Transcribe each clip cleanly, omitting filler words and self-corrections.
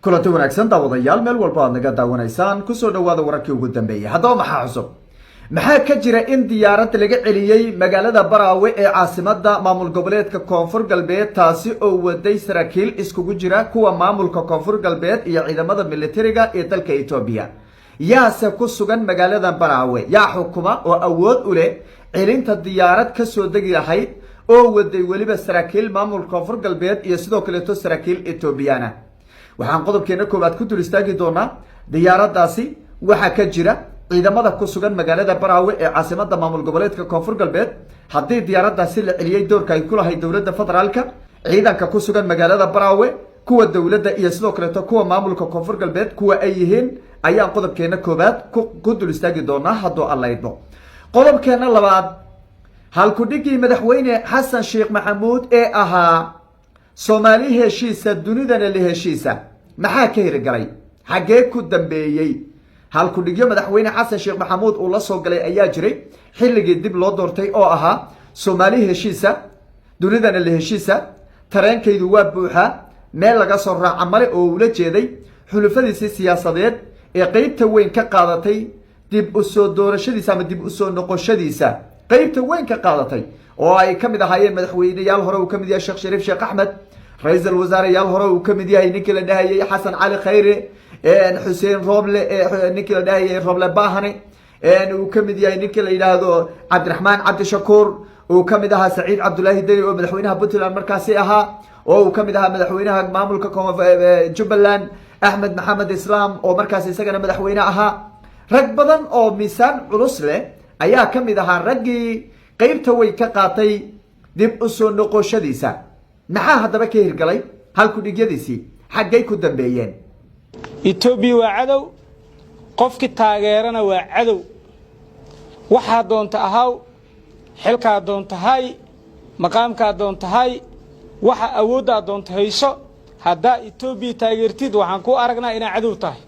kulanti wanaagsan daawadayaal meel walba aad naga daawanaysaan kusoo dhawaada wararkii ugu dambeeyay haddaba maxaa cusub maxaa ka jira in diyaarad laga celiyey magaalada Baraawe ee caasimada maamul goboleedka Koonfur Galbeed taasi oo waday saraakiil iskugu jira kuwa maamulka Koonfur Galbeed iyo ciidamada militariga ee dalka Itoobiya yaase ku sugan magaalada Baraawe yaa xukuma oo awood u leh celinta diyaarad ka soo degi lahayd oo waday waliba saraakiil maamulka Koonfur Galbeed iyo sidoo kale saraakiil Itoobiyana waxaan qodobkeena koobaad ku dul istaagi doonaa diyaaradaasi waxa ka jira ciidamada ku sugan magaalada Baraawe ee caasimada maamul goboleedka Koonfur Galbeed haddii diyaaradaasi la celiyay doorka ay ku lahayd dawladda federaalka ciidanka ku sugan magaalada Baraawe kuwa dawladda iyo sidoo kale kuwa maamulka Koonfur Galbeed kuwa ay yihiin ayaan qodobkeena koobaad ku dul istaagi doonaa haddii alla idmo qodobkeena labaad halku dhigi madaxweyne Xasan Sheekh Maxamuud ee ahaa Soomaali heshiisa dunidana la heshiisa maxaa ka hirgalay xagee ku dambeeyay halku dhigyo madaxweyne Xasan Sheekh Maxamuud oo la soo galay ayaa jiray xilligii dib loo doortay oo ahaa Soomaali heshiisa dunidana la heshiisa tareenkaydu waa buuxa meel laga soo raaca male oo ula jeeday xulufadiisa siyaasadeed ee qaybta weyn ka qaadatay dib u soo doorashadiisa ama dib u soo noqoshadiisa qaybta weyn ka qaadatay oo ay kamid ahaayeen madaxweynayaal hore uu kamid yahay Sheekh Shariif Sheekh Axmed ra'iisul wasaarayaal hore uu kamid yahay ninkii la dhahayay Xasan Cali Khayre Xuseen Roble ninkii la dhahayay Roble Baahane uu kamid yahay ninkii la yiraahdo Cabdiraxmaan Cabdi Shakuur uu kamid ahaa Saciid Cabdullaahi Deni oo madaxweynaha Puntland markaasi ahaa oo uu kamid ahaa madaxweynaha maamulka Jubbaland Axmed Maxamed Islaam oo markaasi isagana madaxweyne ahaa rag badan oo miisaan culus leh ayaa kamid ahaa raggii qaybta way ka qaatay dib u soo noqoshadiisa maxaa haddaba ka hirgalay halku dhigyadiisii xaggay ku dambeeyeen Itoobiya waa cadow qofkii taageerana waa cadow waxa doonta ahaw xilka doonta hay maqaamka doonta hay waxa awoodda doonta hayso hadda Itoobiya taageertid waxaan ku aragnaa inay cadow tahay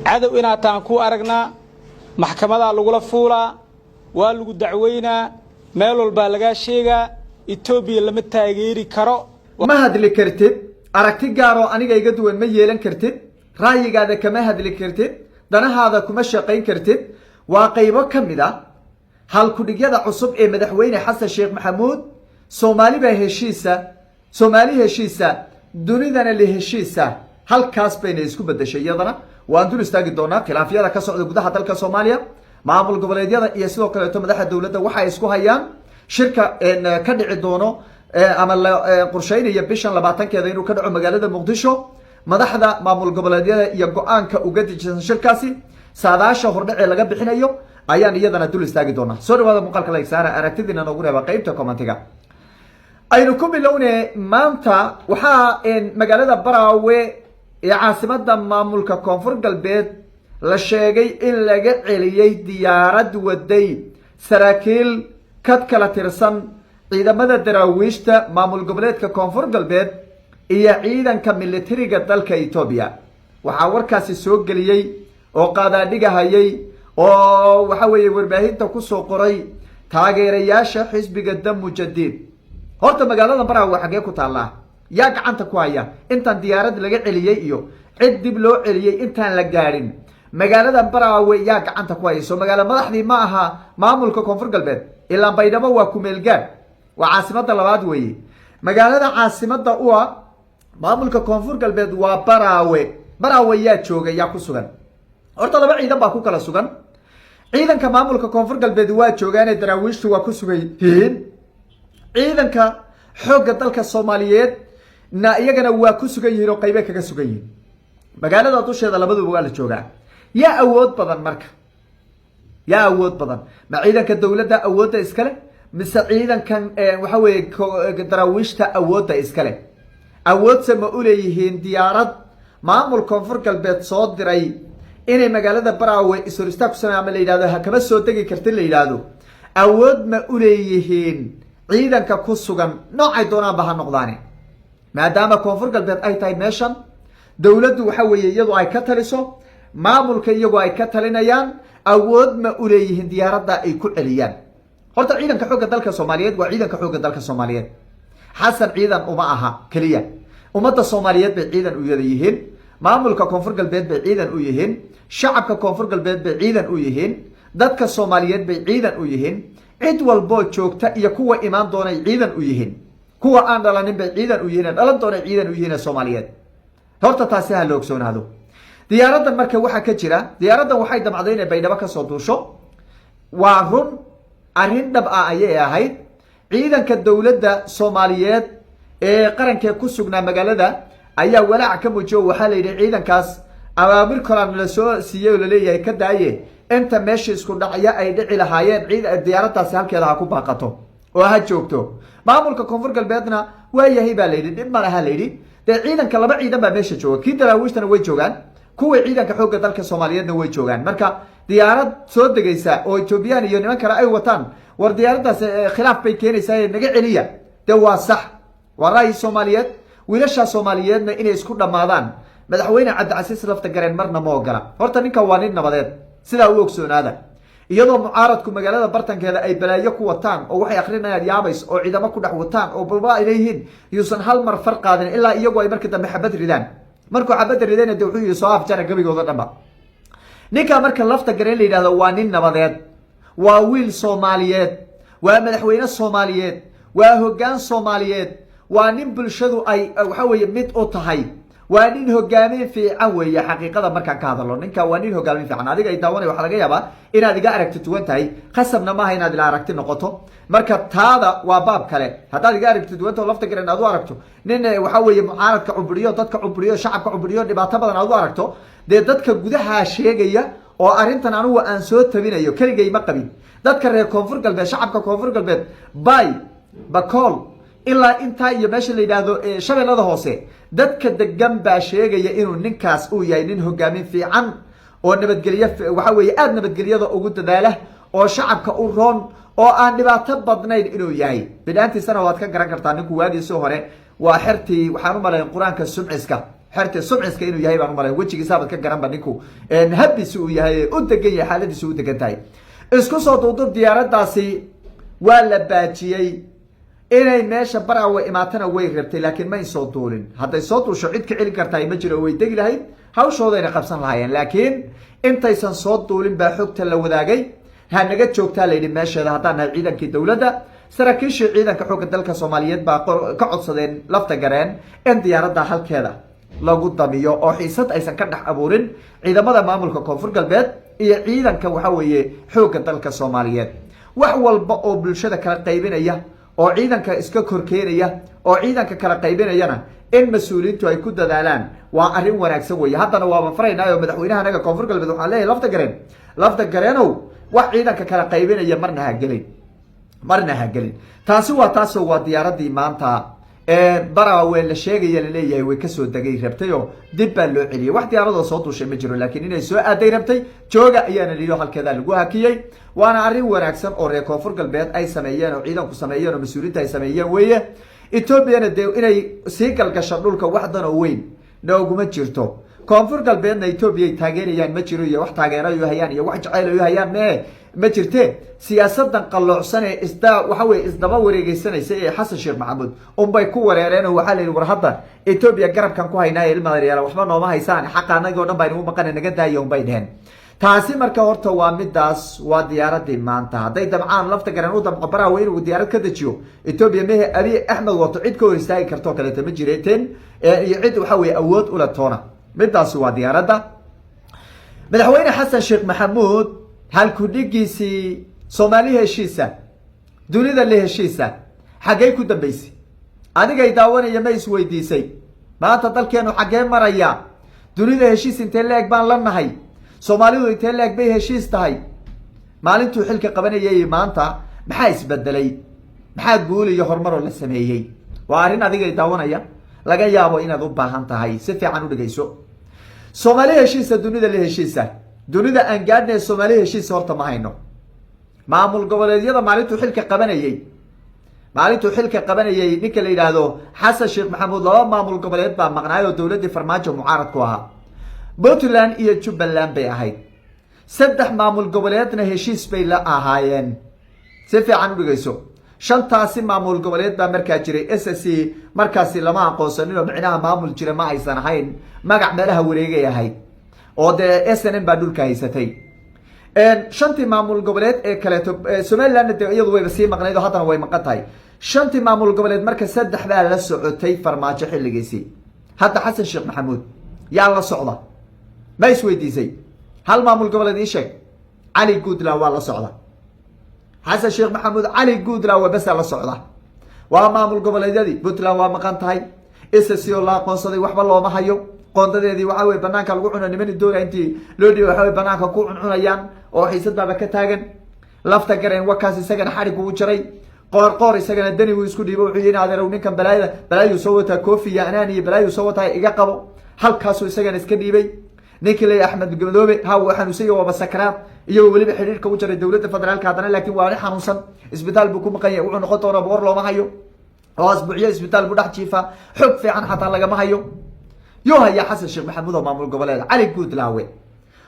cadow ina taan ku aragnaa maxkamada lagu la fuulaa waa lagu dacweynaa meel walba laga sheegaa Itoobiya lama taageeri karo ma hadli kartid aragti gaar oo aniga iga duwan ma yeelan kartid raayigaada kama hadli kartid danahaada kuma shaqayn kartid waa qaybo kamid ah halku dhigyada cusub ee madaxweyne Xasan Sheekh Maxamuud Soomaali heshiisa dunidana la heshiisa halkaas bayna isku bedeshay iyadana waan dul istaagi doonaa khilaafyada ka socda gudaha dalka Soomaaliya maamul goboleedyada iyo sidoo kale madaxda dawladda waxa isku hayaan shirka ka dhici doono ama qorsheynaya bishan 20keeda inuu ka dhaco magaalada Muqdisho madaxda maamul goboleedyada iyo go'aanka uga dejisan shirkaasi saadaasha hordhace laga bixinayo ayaan iyadana dul istaagi doonaa soo dhawaada muuqaalka like saara aragtidina noogu reeba qaybta commentiga aynu ku bilownay maanta waxa magaalada Baraawe ee caasimada maamulka Koonfur Galbeed la sheegay in laga celiyay diyaarad waday saraakiil kad kala tirsan ciidamada daraawiishta maamul goboleedka Koonfur Galbeed iyo ciidanka militariga dalka Itoobiya waxa warkaasi soo galiyay oo qaadaadhiga hayay oo waxa weeye warbaahinta ku soo qoray taageerayaasha xisbiga Damu Jadiid horta magaalada Baraawe xagee ku taala yaa gacanta ku haya intan diyaarad laga celiyay iyo cid dib loo celiyay intaan la gaarin magaalada Baraawe yaa gacanta ku hayso magaala madaxdii ma aha maamulka Koonfur Galbeed ilaa Baydhabo waa ku meel gaar waa caasimada labaad weeye magaalada caasimada u ah maamulka Koonfur Galbeed waa Baraawe yaa jooga yaa ku sugan horta laba ciidan baa ku kala sugan ciidanka maamulka Koonfur Galbeed waa joogaan daraawiishtu waa ku sugan yihiin ciidanka xoogga dalka Soomaaliyeed na iyagana waa ku sugan yihiin oo qayb kaga sugan yihiin magaalada dusheeda labaduba waa la joogaa yaa awood badan marka yaa awood badan ma ciidanka dawladda awoodda iskale mise ciidankan waxa weeye daraawiishta awoodda iskale awoodse ma u leeyihiin diyaarad maamul Koonfur Galbeed soo diray inay magaalada Baraawe isoristaag ku sameeyaan la yiraahdo ha kama soo tagi kartin la yiraahdo awood ma u leeyihiin ciidanka ku sugan noocay doonaan ba ha noqdaane maadaama Koonfur Galbeed ay tahay meeshan dawladdu waxa weeye iyadu ay ka taliso maamulka iyagu ay ka talinayaan awood ma u leeyihiin diyaaradda ay ku celiyaan horta ciidanka xoogga dalka Soomaaliyeed waa ciidanka xoogga dalka Soomaaliyeed Xasan ciidan uma aha kaliya ummadda soomaaliyeed bay ciidan u yada yihiin maamulka koonfur galbeed bay ciidan u yihiin shacabka koonfur galbeed bay ciidan u yihiin dadka soomaaliyeed bay ciidan u yihiin cid walboo joogta iyo kuwa imaan doonay ciidan u yihiin kuwa aan dhalanin bay ciidan u yihiin dhalan doonay ciidan u yihiin soomaaliyeed horta taasi ha la ogsoonaado diyaaraddan marka waxaa ka jira diyaaraddan waxay damcday inay baydhabo kasoo duusho waa run arrin dhab ah ayay ahayd ciidanka dowladda soomaaliyeed ee qarankee ku sugnaa magaalada ayaa walaac ka muujiyo waxaa la yidhi ciidankaas abaabir kolaan la soo siiyey oo laleeyahay ka daaye inta meesha isku dhacya ay dhici lahaayeen diyaaraddaasi halkeeda ha ku baaqato oo ha joogto maamulka koonfur galbeedna waa yahay baa layidhi dhib malaha layidhi dee ciidanka laba ciidan baa meesha jooga kii daraawiishtana way joogaan kuwa ciidanka xoogga dalka soomaaliyeedna way joogaan marka diyaarad soo degaysa oo etoobiyaan iyo niman kale ay wataan war diyaaraddaas khilaaf bay keenaysaa naga celiya dee waa sax waa ra'yi soomaaliyeed wiilashaa soomaaliyeedna inay isku dhammaadaan madaxweyne cabdicasiis lafta gareen marna ma ogola horta ninkan waa nin nabadeed sidaa u ogsoonaada iyadoo mucaaradku magaalada bartankeeda ay balaayo ku wataan oo waxay akrinayaan yaabays oo ciidamo ku dhex wataan oo baba ay leeyihiin yuusan hal mar far qaadin ilaa iyagu ay markii dambe xabad ridaan markuu xabadda ridayna de wuxuu yihi soo afjara gabigooda dhanba ninkaa marka lafta gareen la yidhahdo waa nin nabadeed waa wiil soomaaliyeed waa madaxweyne soomaaliyeed waa hoggaan soomaaliyeed waa nin bulshadu ay waxa weeye mid u tahay waa nin hogaamin fiican weeye xaqiiqada markaan ka hadalno ninka waa nin hogaamin fiican adiga ay daawanay waxaa laga yaabaa inaad iga aragti duwan tahay khasabna maaha inaad ila aragti noqoto marka taada waa baab kale haddaad iga aragti duwanta oo lafta garen aad u aragto nin waxa weeye mucaaradka cuburiyo dadka cuburiyo shacabka cuburiyo dhibaato badan aad u aragto dee dadka gudaha sheegaya oo arrintan anugu aan soo tabinayo keligay ma qabin dadka reer koonfur galbeed shacabka koonfur galbeed bay bakool ilaa intaa iyo meesha la yidhaahdo shabeellada hoose dadka degan baa sheegaya inuu ninkaas uu yahay nin hogaamin fiican oo nabadgelyo waxa weeye aada nabadgelyada ugu dadaala oo shacabka u roon oo aan dhibaato badnayn inuu yahay bidhaantiisana waad ka garan kartaa ninku waagiisii hore waa xertii waxaan u malayn qur-aanka sumciska xertii sumciska inuu yahay baan u malayn wejigiisaabaad ka garanba ninku habdiisi uu yahay u degan yahay xaaladiisi u degan tahay isku soo duudub diyaaraddaasi waa la baajiyey inay meesha baraawe imaatana way rabtay laakiin may soo duulin hadday soo duusho cid ka celin kartaa ma jiro way degi lahayd hawshoodayna qabsan lahaayeen laakiin intaysan soo duulin baa xogta la wadaagay ha naga joogtaa layidhi meesheeda haddaan nahay ciidankii dowladda saraakiishii ciidanka xoogga dalka soomaaliyeed baa ka codsadeen lafta gareen in diyaaradda halkeeda lagu damiyo oo xiisad aysan ka dhex abuurin ciidamada maamulka koonfur galbeed iyo ciidanka waxa weeye xoogga dalka soomaaliyeed wax walba oo bulshada kala qaybinaya oo ciidanka iska korkeenaya oo ciidanka kala qaybinayana in mas-uuliyiintu ay ku dadaalaan waa arrin wanaagsan weeye haddana waaba faraynaayo madaxweynaha anaga koonfur galbeed waxaan leeyahay lafta gareenow wax ciidanka kala qaybinaya marna ha gelin taasi waa taasoo waa diyaaraddii maanta baraawe la sheegaya laleeyahay way kasoo degay rabtay oo dib baa loo celiyay wax diyaaradoo soo duushay ma jiro laakiin inay soo aaday rabtay jooga ayaana lido halkeedaa lagu hakiyey waana arrin wanaagsan oo reer koonfur galbeed ay sameeyeen oo ciidanku sameeyeen oo mas-uuliyiinta ay sameeyeen weeye etoobiyana dee inay sii galgasho dhulka waxdan oo weyn nooguma jirto koonfur galbeedna etoobiya ay taageerayaan ma jiro iyo wax taageerayo hayaan iyo wax jacaylayo hayaan ma jirte siyaasadan qalloocsan ee waxa weye isdaba wareegeysanaysa ee xasan sheekh maxamuud unbay ku wareereen oo waxaa la yidhi war hadda etoobiya garabkan ku haynaayo ilmadaryaala waxba nooma haysaan xaqa anagi o dhan baa inagu maqana naga daaya unbay dheheen taasi marka horta waa midaas waa diyaaradii maanta hadday dabcaan lafta garan u damco baraawe inuu diyaarad ka dejiyo etoobiya mehe abiy axmed wato cid ka hor istaagi kartoo kaleeto ma jireeten iyo cid waxa weye awood ula toona midaasi waa diyaaradda madaxweyne xasan sheekh maxamuud halkudhigiisii soomaali heshiisa dunida la heshiisa xaggey ku dambaysay adigay daawanaya ma isweydiisay maanta dalkeenu xaggee maraya dunida heshiis intee la-eg baan la nahay soomaalidu intee la-eg bay heshiis tahay maalintuu xilka qabanayay maanta maxaa isbedelay maxaa guul iyo horumaroo la sameeyey waa arrin adigay daawanaya laga yaabo inaad u baahan tahay si fiican u dhegeyso soomaali heshiisa dunida la heshiisa dunida aan gaadhnay soomaali heshiisa horta ma hayno maamul goboleedyada maalintuu xilka qabanayay ninka la yidhaahdo xasan sheekh maxamuud laba maamul goboleed baa maqnaay oo dowladdii farmaajo mucaarad ku ahaa puntland iyo jubbaland bay ahayd 3 maamul goboleedna heshiis bay la ahaayeen si fiican u dhegeyso shantaasi maamul goboleed baa markaa jiray SSC markaasi lama aqoonsanin oo micnaha maamul jira ma aysan ahayn magac meelaha wareegay ahayd oo dee SNM baa dhulka haysatay shantii maamul goboleed ee kaleeto Somaliland iyadu wayba sii maqnayd oo haddana way maqan tahay shantii maamul goboleed marka saddex baa la socotay farmaajo xilligiisii hadda xasan sheekh maxamuud yaa la socda ma isweydiisay hal maamul goboleed ii sheeg cali guudlaaw waa la socda xasan sheekh maxamuud cali guudlaaw bas la socda waa maamul goboleedyadii puntland waa maqan tahay SSC oo la aqoonsaday waxba looma hayo qoondadeedii waxa way banaanka lagu cuno niman doona intii loo dhiibay waxa way banaanka ku cunayaan oo xiisad baaba ka taagan lafta gareen wakaas isagana xarig uu jaray qoor isagana dani uu isku dhiibay wuxuu yiraahday adeer ninkan balaayu soo wata koofiya anaani balaayu soo wata iga qabo halkaas uu isagana iska dhiibay ninkii leeyahay Axmed Gamadoobe waxaan u siiyay waba sakaraad iyo waliba xiriirka u jaray dawladda federaalka hadana laakiin waa xanuunsan isbitaal buu ku maqan yahay wuxuu noqon doonaa boor looma hayo oo asbuuciyo isbitaal buu dhex jiifa xog fiican xataa lagama hayo yoo haya xasan sheekh maxamuud oo maamul goboleed cali guudlaawe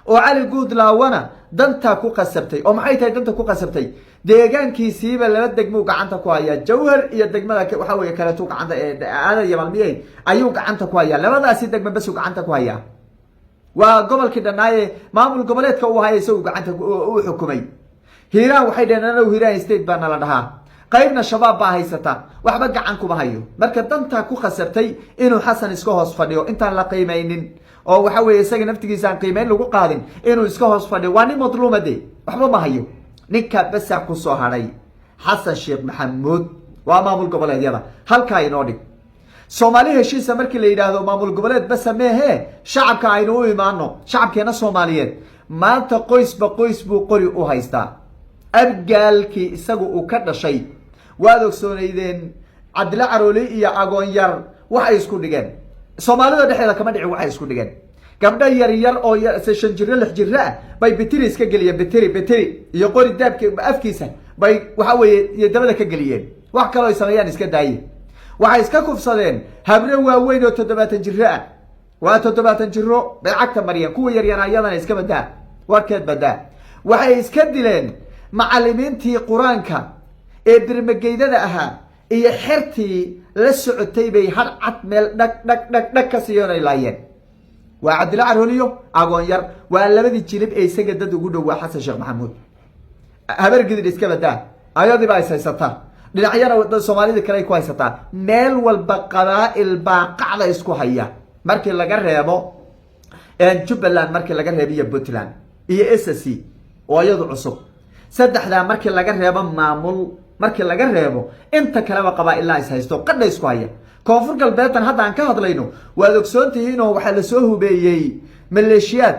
oo cali guudlaawna danta ku qasabtay oo maxay tahay danta ku qasabtay deegaankiisiiba laba degmo gacanta ku haya jawhar iyo degmada waxa weeye kale tuu gacanta aadan iyo malmiyay ayuu gacanta ku haya labadaasi degmo bas uu gacanta ku haya waa gobolkii dhanaaye maamul goboleedka uu hayay isagu gacanta uu xukumay hiiraan waxay dhaheen hiiraan state baa la dhahaa qaybna shabaab baa haysata waxba gacan kuma hayo marka danta ku khasabtay inuu xasan iska hoos fadhiyo intaan la qiimaynin oo waxa weeye isaga naftigiisa aan qiimeyn lagu qaadin inuu iska hoos fadhiyo waa nin madluumade waxba ma hayo ninka basa ku soo haray xasan sheekh maxamuud waa maamul goboleedyada halka inoo dhig Soomaali heshiisa markii la yiraahdo maamul goboleed bas meehe shacabka aynu u imaano shacabkeena Soomaaliyeed maanta qoys buu qori u haystaa abgaalkii isagu uu ka dhashay waad ogsoonaydeen Cabdilla Carooli iyo Agoon Yar waxay isku dhigeen Soomaalida dhexdeeda kama dhicin waxay isku dhigeen gabdha yar oo 6 jir 6 jir bay bitiri iska galiyeen bitiri iyo qori daabka afkiisa bay waxa weeye dabada ka galiyeen wax kale oo sameeyaan iska daayeen waxay iska kufsadeen habna waaweyn oo 70 jir waa 70 jiro baycagta Maryam kuwa yar ayadana iska badaa warkeed badaa waxay iska dileen macallimiintii quraanka ee birmageydada ahaa iyo xirtii la socotay bay har cad meel dhag ka siiyay laayeen waa Cabdilla Carooliyo Agoon Yar waa labadii jilib ee isaga dad ugu dhow xasan sheekh maxamuud habar gidid iska badaa ayadii baa haysataa dhinacyada wadada Soomaalida kale ay ku haysataa meel walba qabaa'il baa qacda isku haya markii laga reebo Jubaland markii laga reebiyo Puntland iyo SSC oo ayadu cusub saddexda markii laga reebo maamul markii laga reebo inta kale waa qabaa'il la is haysto qadda isku haya koonfur galbeedtan hadda aan ka hadlayno waad ogsoontihiin oo waxa la soo hubeeyay maleeshiyad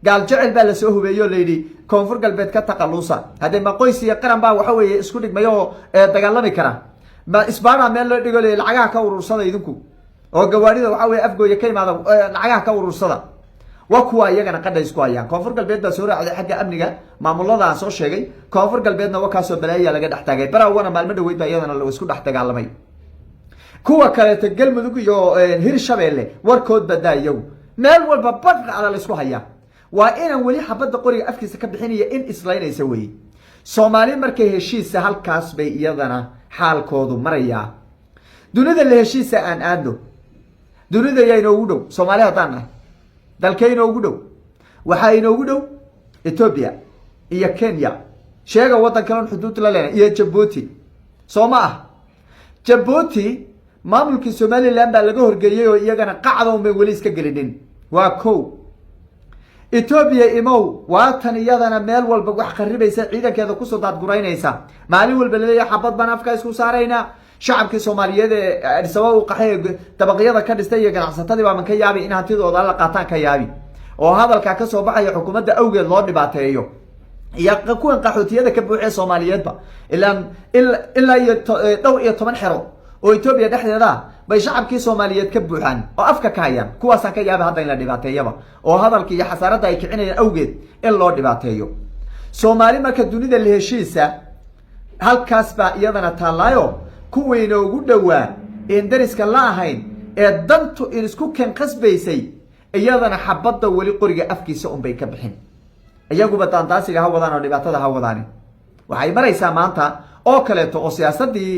gaal jecel baa la soo hubeeyo leeydi koonfur galbeed ka taqalusa hadda ma qoys iyo qaran baa waxa weeye isku dhigmayo dagaalami kara ba isbaana meel loo dhigo lacagaha ka urursada idinku oo gawaarida waxa weeye afgooya ka imaada lacagaha ka urursada waa kuwa iyagana qadda isku hayaan koonfur galbeed baa soo raacday xagga amniga maamulada aan soo sheegay koonfur galbeedna waa kaasoo balaaya laga dhex taagay barawana maalmo dhaweyd baa iyadana la isku dhex dagaalamay kuwa kale galmudug iyo Hirshabeelle warkood badaa iyagu meel walba badqa ala la isku hayaa waa inaan wali xabada qoriga afkiisa ka bixinaya in islaynaysa weey Soomaali markay heshiisa halkaas bay iyadana xaalkoodu maraya dunida la heshiisa aan aadno dunida ay inoogu dhow Soomaali hadaan ah dalkayna ugu dhow waxa inoogu dhow Ethiopia iyo Kenya sheega wadan kale xuduud la leeyahay iyo Djibouti Soomaa Djibouti maamulkii Somaliland baa laga horgeeyay oo iyagana qacdo uma wali iska galinin waa kow Ethiopia imow waa tan iyadana meel walba wax qaribaysa ciidankeeda ku soo daad guraynaysa maalin walba leeyahay xabad baan afka isku saarayna shacabkii Soomaaliyeed ee sabab u qaxay dabaqyada ka dhistay iyo ganacsatadii baa man ka yaabi in hantidooda la qaataan ka yaabi oo hadalka ka soo baxay xukuumadda awgeed loo dhibaateeyo iyo kuwan qaxootiyada ka buuxay Soomaaliyeedba ilaa iyo dhow iyo 10 xero oo Ethiopia dhexdeeda bay shacabkii Soomaaliyeed ka buuxaan oo afka ka hayaan kuwaas ka yaaba hadda in la dhibaateeyaba oo hadalkii iyo xasarada ay kicinayaan awgeed in loo dhibaateeyo Soomaali marka dunida la heshiisa halkaas baa iyadana taalaayo kuweyna ugu dhawaa in dariska la ahayn ee dantu in isku kan qasbaysay iyadana xabada wali qoriga afkiisa bay ka bixin iyagu bataantaasiga ha wadaan oo dhibaatada ha wadaan waxay maraysaa maanta oo kaleeto oo siyaasadii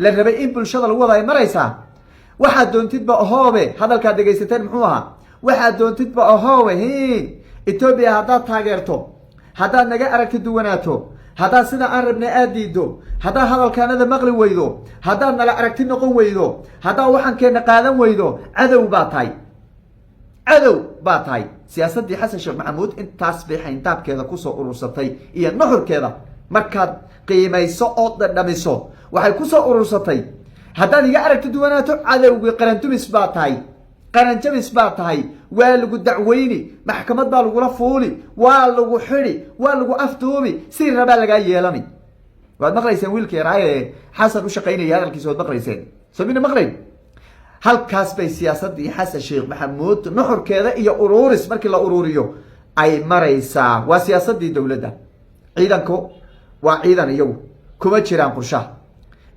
la rabay in bulshada lagu wada ay maraysaa waxaad doontidba ahoobe hadalkaad dhegaysateen muxuu ahaa waxaad doontidba ahoobe etoobiya haddaad taageerto haddaad naga aragti duwanaato haddaad sida aan rabnay aad diido haddaad hadalkaanada maqli weydo haddaad nala aragti noqon weydo haddaad waxankeenna qaadan weydo cadow baa tahay cadow baa tahay siyaasaddii xasan sheekh maxamuud intaas bay xayndaabkeeda kusoo urursatay iyo nuxurkeeda markaad qiimayso oo dhadhamiso waxay kusoo urursatay haddaad iga aragti duwanaato cadowgii qarandumis baa tahay qaranjabis baa tahay waa lagu dacweyni maxkamad baa lagula fuuli waa lagu xidhi waa lagu afduubi si rabaa lagaa yeelani waad maqlayseen wiilka yaraaye xasan u shaqaynaya hadalkiisa waad maqlayseen soo mina maqlayn halkaas bay siyaasaddii xasan sheekh maxamuud nuxurkeeda iyo uruuris markii la uruuriyo ay maraysaa waa siyaasaddii dowladda ciidanku waa ciidan iyagu kuma jiraan qurshaha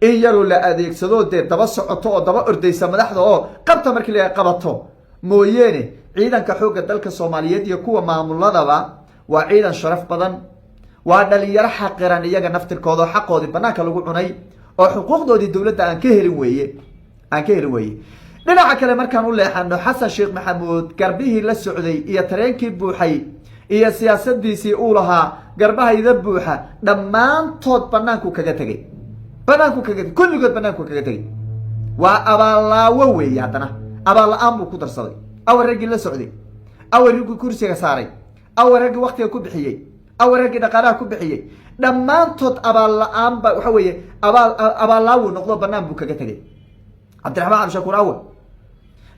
in yaroo la adeegsado dee daba socoto oo daba ordaysa madaxda oo qabta markii la qabato mooyeene ciidanka xoogga dalka soomaaliyeed iyo kuwa maamuladaba waa ciidan sharaf badan waa dhalinyaro xaqiran iyaga naftirkooda oo xaqoodii banaanka lagu cunay oo xuquuqdoodii dowladda aan ka helin weeye dhinaca kale markaan u leexano xasan sheekh maxamuud garbihii la socday iyo tareenkii buuxay iyo siyaasadiisii uu lahaa garbahayda buuxa dhammaantood banaanku kaga tegay kulligood banaanku kaga tegay waa abaallaawo weeye haddana abaal la-aan buu ku darsaday awar raggii la socday awar raggii kursiga saaray awar raggii waktiga ku bixiyey awar raggii dhaqaalaha ku bixiyey dhammaantood abaal la-aan ba waxa weeye abaallaawu noqdo banaan buu kaga tegay cabdiraxmaan cabdishakuur awal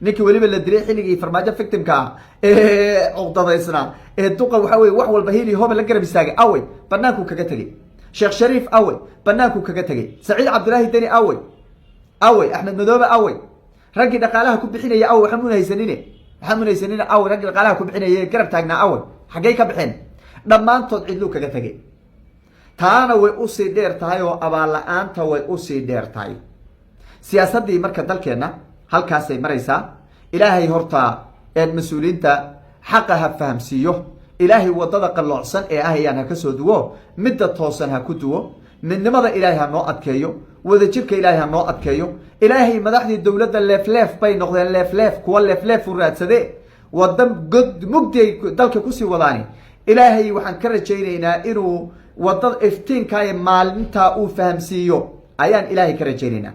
ninkii weliba la dilay xilligii farmaajo victimka ah ee cuqdadaysnaa ee duqa waxa weye wax walba hili hoba la garab istaagay awey banaanku kaga tegay sheekh shariif awey banaanku kaga tegay saciid cabdulaahi deni awey axmed madoobe awey raggii dhaqaalaha ku bixinaya awey waxamun haysanine awey raggii dhaqaalaha ku bixinaya garab taagnaa awey xaggey ka baxeen dhammaantood cidluu kaga tegay taana way usii dheer tahay oo abaal la-aanta way usii dheer tahay siyaasaddii marka dalkeenna halkaasay maraysaa ilaahay horta mas-uuliyiinta xaqa ha fahamsiiyo ilaahay wadada qalloocsan ee ahayaan ha ka soo duwo midda toosan ha ku duwo midnimada ilaahay ha noo adkeeyo wadajirka ilaahay ha noo adkeeyo ilaahay madaxdii dowladda leefleef bay noqdeen leefleef kuwa leefleef u raadsade wada mugdi ay dalka kusii wadaani ilaahay waxaan ka rajaynaynaa inuu wadada iftiinka ee maalintaa uu fahamsiiyo ayaan ilaahay ka rajaynaynaa